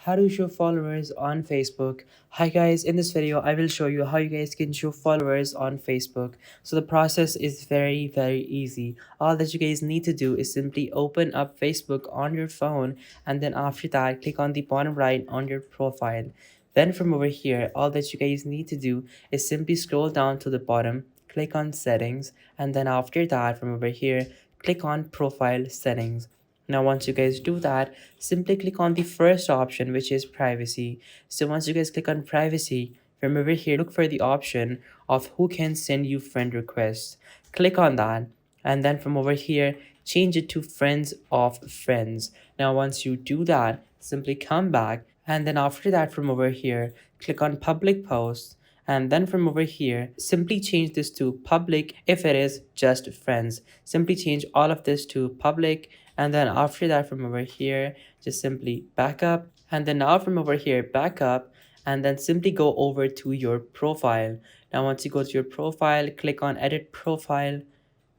how to show followers on Facebook. Hi guys, in this video I will show you how you guys can show followers on Facebook. So the process is very easy. All that you guys need to do is simply open up Facebook on your phone, and then after that click on the bottom right on your profile. Then from over here, all that you guys need to do is simply scroll down to the bottom, click on settings, and then after that from over here click on profile settings. Now once you guys do that, simply click on the first option, which is privacy. So once you guys click on privacy, from over here look for the option of who can send you friend requests. Click on that, and then from over here change it to friends of friends. Now once you do that, simply come back, and then after that from over here click on public posts, and then from over here simply change this to public. If it is just friends, simply change all of this to public, and then after that from over here just simply back up, and then now from over here back up, and then simply go over to your profile. Now once you go to your profile, click on edit profile,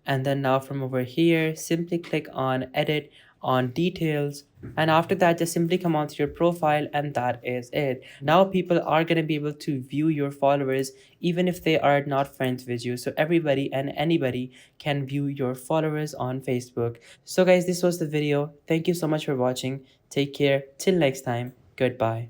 and then now from over here simply click on edit on details, and after that just simply come onto your profile, and that is it. Now people are going to be able to view your followers even if they are not friends with you. So everybody and anybody can view your followers on Facebook. So guys, this was the video. Thank you so much for watching. Take care till next time. Goodbye.